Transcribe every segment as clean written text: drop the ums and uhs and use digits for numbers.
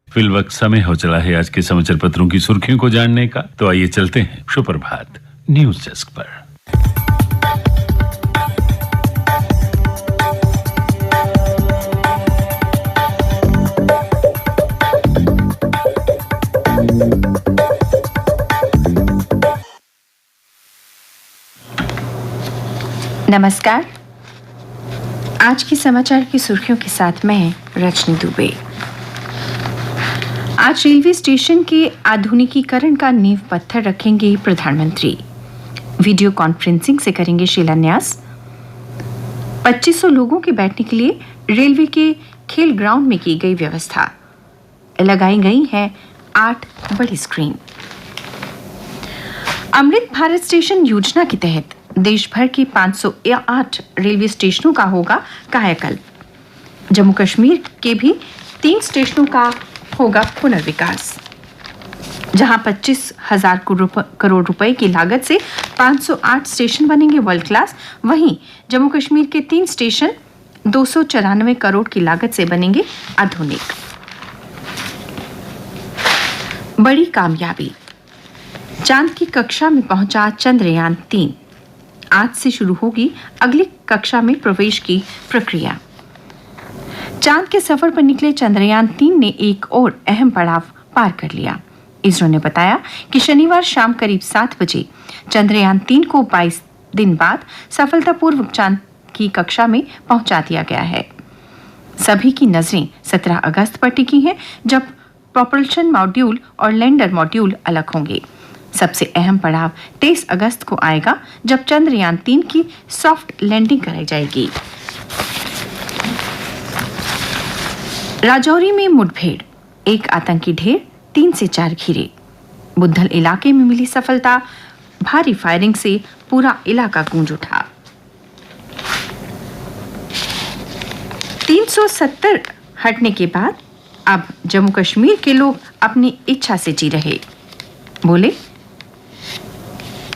Fill वक्त समय हो चला है आज के समाचार पत्रों की सुर्खियों को जानने का, तो आइए चलते हैं सुप्रभात न्यूज डेस्क पर। नमस्कार। आज की समाचार की सुर्खियों के साथ मैं रजनी दुबे। आज रेलवे स्टेशन के आधुनिकीकरण का नींव पत्थर रखेंगे प्रधानमंत्री। वीडियो कॉन्फ्रेंसिंग से करेंगे शिलान्यास। 2500 लोगों के बैठने के लिए रेलवे के खेल ग्राउंड में की गई व्यवस्था। लगाई गई है 8 बड़ी स्क्रीन। अमृत भारत स्टेशन योजना के तहत देश भर के 508 रेलवे स्टेशनों का होगा कायाकल्प। जम्मू कश्मीर के भी 3 स्टेशनों का होगा पुनर्विकास। जहां 25,000 करोड़ रुपए की लागत से 508 स्टेशन बनेंगे वर्ल्ड क्लास, वहीं जम्मू कश्मीर के 3 स्टेशन 294 करोड़ की लागत से बनेंगे आधुनिक। बड़ी कामयाबी, चांद की कक्षा में पहुंचा चंद्रयान 3। आज से शुरू होगी अगली कक्षा में प्रवेश की प्रक्रिया। चांद के सफर पर निकले चंद्रयान 3 ने एक और अहम पड़ाव पार कर लिया। इसरो ने बताया कि शनिवार शाम करीब 7 बजे चंद्रयान 3 को 22 दिन बाद सफलतापूर्वक चांद की कक्षा में पहुंचा दिया गया है। सभी की नजरें 17 अगस्त पर टिकी हैं, जब प्रोपल्शन मॉड्यूल और लैंडर मॉड्यूल अलग होंगे। सबसे अहम पड़ाव 23 अगस्त को आएगा, जब चंद्रयान 3 की सॉफ्ट लैंडिंग कराई जाएगी। राजौरी में मुठभेड़, एक आतंकी ढेर, 3 से 4 घिरे। बुद्धल इलाके में मिली सफलता, भारी फायरिंग से पूरा इलाका गूंज उठा। 370 हटने के बाद अब जम्मू कश्मीर के लोग अपनी इच्छा से जी रहे, बोले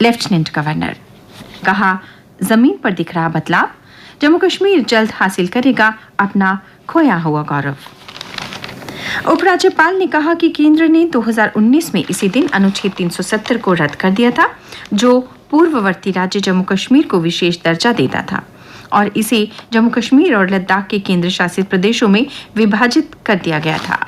लेफ्टिनेंट गवर्नर। कहा, जमीन पर दिख रहा बदलाव, जम्मू कश्मीर जल्द हासिल करेगा अपना खोया हुआ गौरव। उपराज्यपाल ने कहा कि केंद्र ने 2019 में इसी दिन अनुच्छेद 370 को रद्द कर दिया था, जो पूर्ववर्ती राज्य जम्मू कश्मीर को विशेष दर्जा देता था और इसे जम्मू कश्मीर और लद्दाख के केंद्र शासित प्रदेशों में विभाजित कर दिया गया था।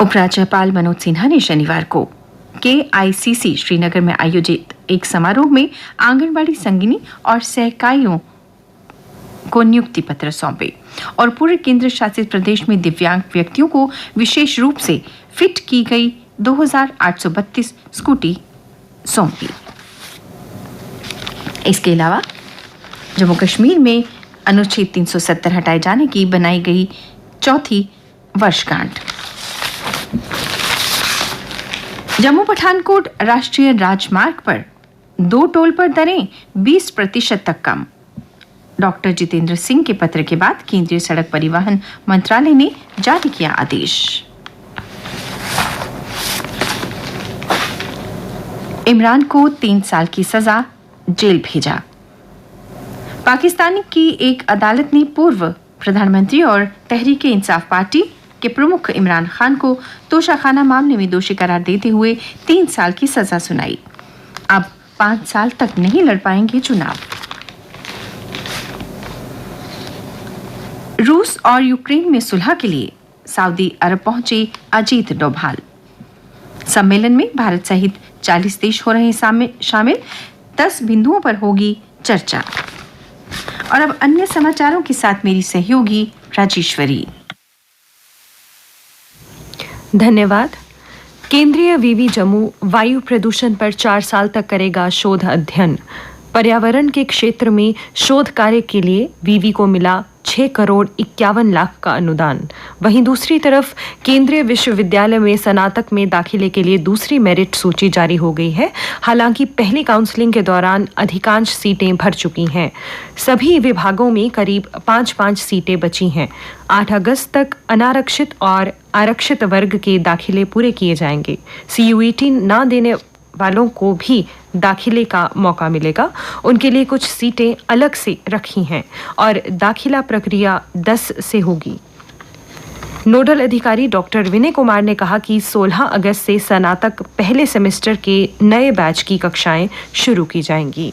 उपराज्यपाल मनोज सिन्हा ने शनिवार को KICC श्रीनगर में आयोजित एक समारोह में आंगनबाड़ी संगिनी और सहकारियों को नियुक्ति पत्र सौंपे और पूरे केंद्र शासित प्रदेश में दिव्यांग व्यक्तियों को विशेष रूप से फिट की गई 2832 स्कूटी सौंपी। इसके अलावा जम्मू कश्मीर में अनुच्छेद 370 हटाए जाने की बनाई गई 4थी वर्षगांठ। जम्मू पठानकोट राष्ट्रीय राजमार्ग पर 2 टोल पर दरें 20% तक कम। डॉक्टर जितेंद्र सिंह के पत्र के बाद केंद्रीय सड़क परिवहन मंत्रालय ने जारी किया आदेश। इमरान को 3 साल की सजा, जेल भेजा। पाकिस्तान की एक अदालत ने पूर्व प्रधानमंत्री और तहरीक इंसाफ पार्टी के प्रमुख इमरान खान को तोशाखाना मामले में दोषी करार देते हुए 3 साल की सजा सुनाई। अब 5 साल तक नहीं लड़ पाएंगे चुनाव। रूस और यूक्रेन में सुलह के लिए सऊदी अरब पहुंचे अजीत डोभाल। सम्मेलन में भारत सहित 40 देश हो रहे शामिल। 10 बिंदुओं पर होगी चर्चा। और अब अन्य समाचारों के साथ मेरी सहयोगी राजेश्वरी। धन्यवाद। केंद्रीय विवि जम्मू वायु प्रदूषण पर 4 साल तक करेगा शोध अध्ययन। पर्यावरण के क्षेत्र में शोध कार्य के लिए विवि को मिला 6 करोड़ 51 लाख का अनुदान। वहीं दूसरी तरफ केंद्रीय विश्वविद्यालय में स्नातक में दाखिले के लिए दूसरी मेरिट सूची जारी हो गई है। हालांकि पहली काउंसलिंग के दौरान अधिकांश सीटें भर चुकी हैं। सभी विभागों में करीब 5-5 सीटें बची हैं। 8 अगस्त तक अनारक्षित और आरक्षित वर्ग के दाखिले पूरे किए जाएंगे। CUET न देने वालों को भी दाखिले का मौका मिलेगा। उनके लिए कुछ सीटें अलग से रखी हैं और दाखिला प्रक्रिया 10 से होगी। नोडल अधिकारी डॉक्टर विनय कुमार ने कहा कि 16 अगस्त से स्नातक पहले सेमेस्टर के नए बैच की कक्षाएं शुरू की जाएंगी।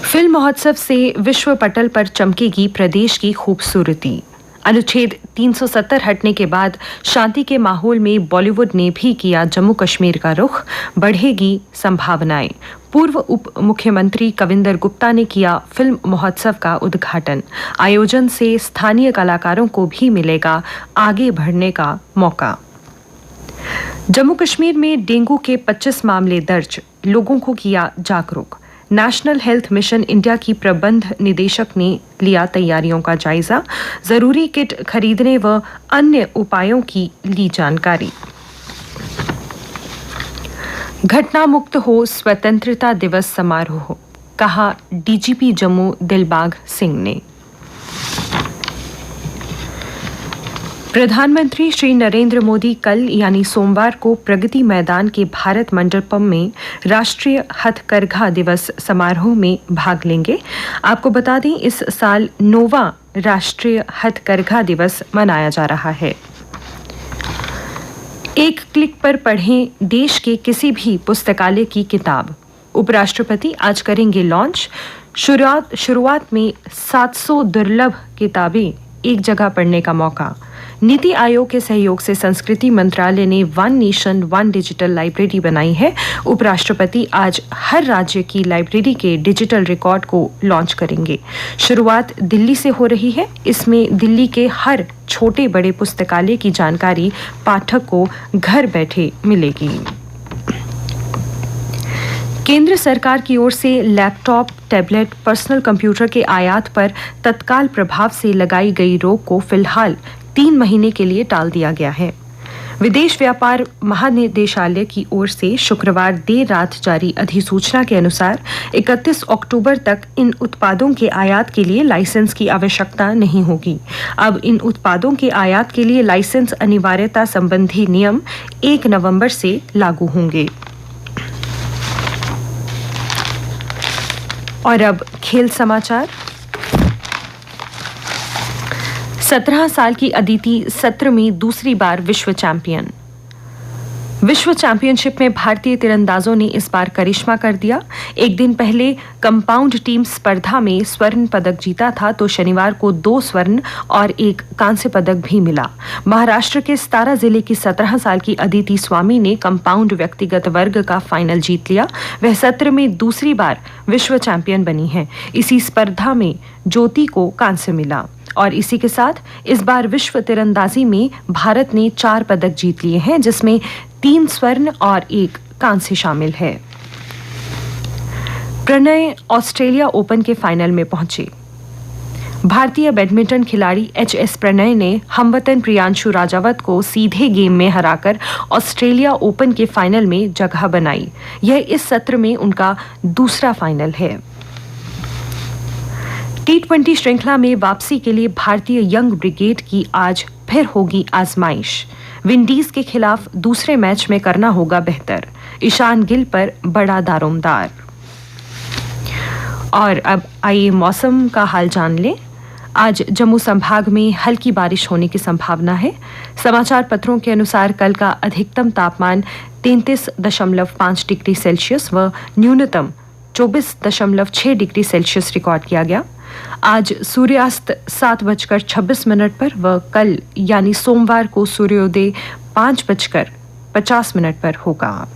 फिल्म महोत्सव से विश्व पटल पर चमकेगी प्रदेश की खूबसूरती। अनुच्छेद 370 हटने के बाद शांति के माहौल में बॉलीवुड ने भी किया जम्मू कश्मीर का रुख, बढ़ेगी संभावनाएं। पूर्व उप मुख्यमंत्री कविंदर गुप्ता ने किया फिल्म महोत्सव का उद्घाटन। आयोजन से स्थानीय कलाकारों को भी मिलेगा आगे बढ़ने का मौका। जम्मू कश्मीर में डेंगू के 25 मामले दर्ज, लोगों को किया जागरूक। नेशनल हेल्थ मिशन इंडिया की प्रबंध निदेशक ने लिया तैयारियों का जायजा, जरूरी किट खरीदने व अन्य उपायों की ली जानकारी। घटना मुक्त हो स्वतंत्रता दिवस समारोह, कहा डीजीपी जम्मू दिलबाग सिंह ने। प्रधानमंत्री श्री नरेंद्र मोदी कल यानी सोमवार को प्रगति मैदान के भारत मंडपम में राष्ट्रीय हथकरघा दिवस समारोह में भाग लेंगे। आपको बता दें, इस साल 9वां राष्ट्रीय हथकरघा दिवस मनाया जा रहा है। एक क्लिक पर पढ़ें देश के किसी भी पुस्तकालय की किताब। उपराष्ट्रपति आज करेंगे लॉन्च। शुरुआत में 700 दुर्लभ किताबें एक जगह पढ़ने का मौका। नीति आयोग के सहयोग से संस्कृति मंत्रालय ने one nation one digital library बनाई है। उपराष्ट्रपति आज हर राज्य की लाइब्रेरी के डिजिटल रिकॉर्ड को लॉन्च करेंगे। शुरुआत दिल्ली से हो रही है। इसमें दिल्ली के हर छोटे बड़े पुस्तकालय की जानकारी पाठक को घर बैठे मिलेगी। केंद्र सरकार की ओर से लैपटॉप, टैबलेट, पर्सनल कंप्यूटर के आयात पर तत्काल प्रभाव से लगाई गई रोक को फिलहाल 3 महीने के लिए टाल दिया गया है। विदेश व्यापार महानिदेशालय की ओर से शुक्रवार देर रात जारी अधिसूचना के अनुसार 31 अक्टूबर तक इन उत्पादों के आयात के लिए लाइसेंस की आवश्यकता नहीं होगी। अब इन उत्पादों के आयात के लिए लाइसेंस अनिवार्यता संबंधी नियम 1 नवंबर से लागू होंगे। और अब खेल समाचार। 17 साल की अदिति सत्र में दूसरी बार विश्व चैंपियन। विश्व चैंपियनशिप में भारतीय तीरंदाजों ने इस बार करिश्मा कर दिया। एक दिन पहले कंपाउंड टीम स्पर्धा में स्वर्ण पदक जीता था, तो शनिवार को 2 स्वर्ण और 1 कांस्य पदक भी मिला। महाराष्ट्र के सतारा जिले की 17 साल की अदिति स्वामी ने कंपाउंड व्यक्तिगत वर्ग का फाइनल जीत लिया। वह सत्र में दूसरी बार विश्व चैंपियन बनी है। इसी स्पर्धा में ज्योति को कांस्य मिला। और इसी के साथ इस बार विश्व तीरंदाजी में भारत ने 4 पदक जीत लिए हैं, जिसमें 3 स्वर्ण और 1 कांस्य शामिल है। प्रणय ऑस्ट्रेलिया ओपन के फाइनल में पहुंचे। भारतीय बैडमिंटन खिलाड़ी एच.एस. प्रणय ने हमवतन प्रियांशु राजावत को सीधे गेम में हराकर ऑस्ट्रेलिया ओपन के फाइनल में जगह बनाई। यह इस सत्र में उनका दूसरा फाइनल है। T20 श्रृंखला में वापसी के लिए भारतीय यंग ब्रिगेड की आज फिर होगी आजमाइश। विंडीज के खिलाफ दूसरे मैच में करना होगा बेहतर। ईशान गिल पर बड़ा दारोमदार। और अब आइए मौसम का हाल जान लें। आज जम्मू संभाग में हल्की बारिश होने की संभावना है। समाचार पत्रों के अनुसार कल का अधिकतम तापमान 33.5 डिग्री सेल्सियस व न्यूनतम 24.6 डिग्री सेल्सियस रिकॉर्ड किया गया। आज सूर्यास्त 7:26 पर व कल यानी सोमवार को सूर्योदय 5:50 पर होगा।